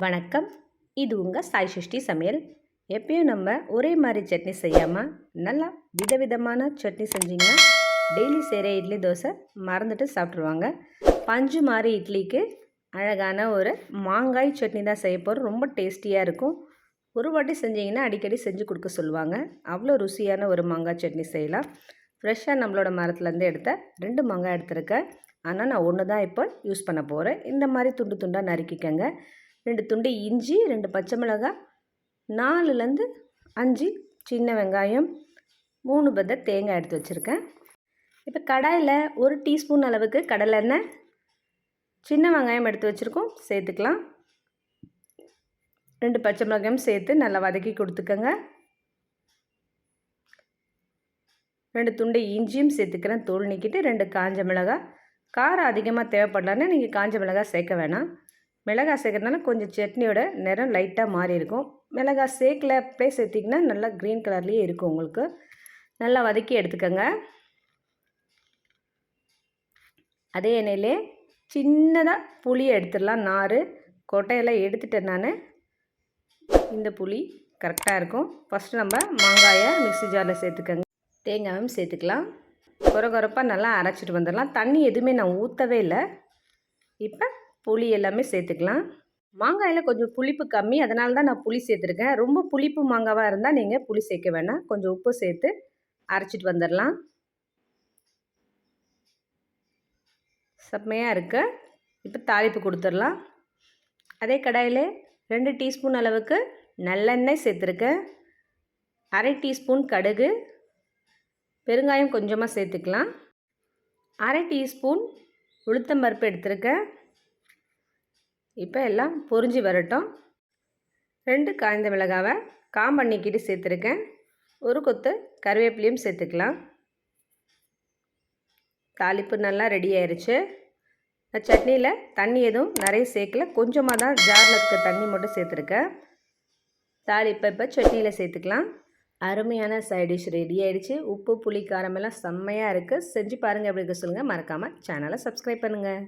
வணக்கம். இது உங்கள் சாய் சிருஷ்டி சமையல். எப்பயும் நம்ம ஒரே மாதிரி சட்னி செய்யாமல் நல்லா விதவிதமான சட்னி செஞ்சிங்கன்னா டெய்லி செய்கிற இட்லி தோசை மறந்துட்டு சாப்பிட்ருவாங்க. பஞ்சு மாதிரி இட்லிக்கு அழகான ஒரு மாங்காய் சட்னி தான் செய்ய போகிறோம். ரொம்ப டேஸ்டியாக இருக்கும். ஒரு வாட்டி செஞ்சிங்கன்னா அடிக்கடி செஞ்சு கொடுக்க சொல்லுவாங்க. அவ்வளோ ருசியான ஒரு மாங்காய் சட்னி செய்யலாம். ஃப்ரெஷ்ஷாக நம்மளோட மரத்துலேருந்து எடுத்த 2 மாங்காய் எடுத்துருக்கேன். ஆனால் நான் ஒன்று தான் இப்போ யூஸ் பண்ண போகிறேன். இந்த மாதிரி துண்டு துண்டாக நறுக்கிக்கங்க. 2 துண்டு இஞ்சி, 2 பச்சை மிளகாய், 4லேருந்து 5 சின்ன வெங்காயம், 3 பத்த தேங்காய் எடுத்து வச்சுருக்கேன். இப்போ கடாயில் 1 டீஸ்பூன் அளவுக்கு கடலெண்ணெய், சின்ன வெங்காயம் எடுத்து வச்சுருக்கோம், சேர்த்துக்கலாம். 2 பச்சை மிளகாயும் சேர்த்து நல்லா வதக்கி கொடுத்துக்கோங்க. 2 துண்டு இஞ்சியும் சேர்த்துக்கிறேன், தோல் நீக்கிட்டு. 2 காஞ்ச மிளகாய். காரம் அதிகமாக தேவைப்படலன்னா நீங்கள் காஞ்ச மிளகாய் சேர்க்க வேணாம். மிளகாய் சேர்க்கறதுனால கொஞ்சம் சட்னியோட நிறம் லைட்டாக மாறி இருக்கும். மிளகாய் சேர்க்கல அப்படியே சேர்த்திங்கன்னா நல்லா க்ரீன் கலர்லேயே இருக்கும். உங்களுக்கு நல்லா வதக்கி எடுத்துக்கோங்க. அதே எண்ணெயிலே சின்னதாக புளியை எடுத்துடலாம். நார் கொட்டையெல்லாம் எடுத்துட்டேன் நான். இந்த புளி கரெக்டாக இருக்கும். ஃபஸ்ட்டு நம்ம மாங்காயை மிக்ஸி ஜாரில் சேர்த்துக்கோங்க. தேங்காயும் சேர்த்துக்கலாம். கொரகொரப்பாக நல்லா அரைச்சிட்டு வந்துடலாம். தண்ணி எதுவுமே நான் ஊற்றவே இல்லை. இப்போ புளி எல்லாமே சேர்த்துக்கலாம். மாங்காயில் கொஞ்சம் புளிப்பு கம்மி, அதனால தான் நான் புளி சேர்த்துருக்கேன். ரொம்ப புளிப்பு மாங்காவாக இருந்தால் நீங்கள் புளி சேர்க்க வேணாம். கொஞ்சம் உப்பு சேர்த்து அரைச்சிட்டு வந்துடலாம். செம்மையாக இருக்கு. இப்போ தாளிப்பு கொடுத்துடலாம். அதே கடாயில் 2 டீஸ்பூன் அளவுக்கு நல்லெண்ணெய் சேர்த்துருக்கேன். 1/2 டீஸ்பூன் கடுகு, பெருங்காயம் கொஞ்சமாக சேர்த்துக்கலாம். 1/2 டீஸ்பூன் உளுத்தம்பருப்பு எடுத்துருக்கேன். இப்போ எல்லாம் பொரிஞ்சு வரட்டும். 2 காய்ந்த மிளகாவை காம்பை நீக்கிட்டு சேர்த்துருக்கேன். 1 கொத்து கருவேப்பிலையும் சேர்த்துக்கலாம். தாளிப்பு நல்லா ரெடி ஆயிடுச்சு. நான் சட்னியில் தண்ணி எதுவும் நிறைய சேர்க்கல, கொஞ்சமாக தான் ஜாரில் இருக்க தண்ணி மட்டும் சேர்த்துருக்கேன். தாளிப்பை இப்போ சட்னியில் சேர்த்துக்கலாம். அருமையான சைட் டிஷ் ரெடி ஆகிடுச்சு. உப்பு புளி காரமெல்லாம் செம்மையாக இருக்குது. செஞ்சு பாருங்கள், எப்படி இருக்க சொல்லுங்கள். மறக்காமல் சேனலை சப்ஸ்கிரைப் பண்ணுங்கள்.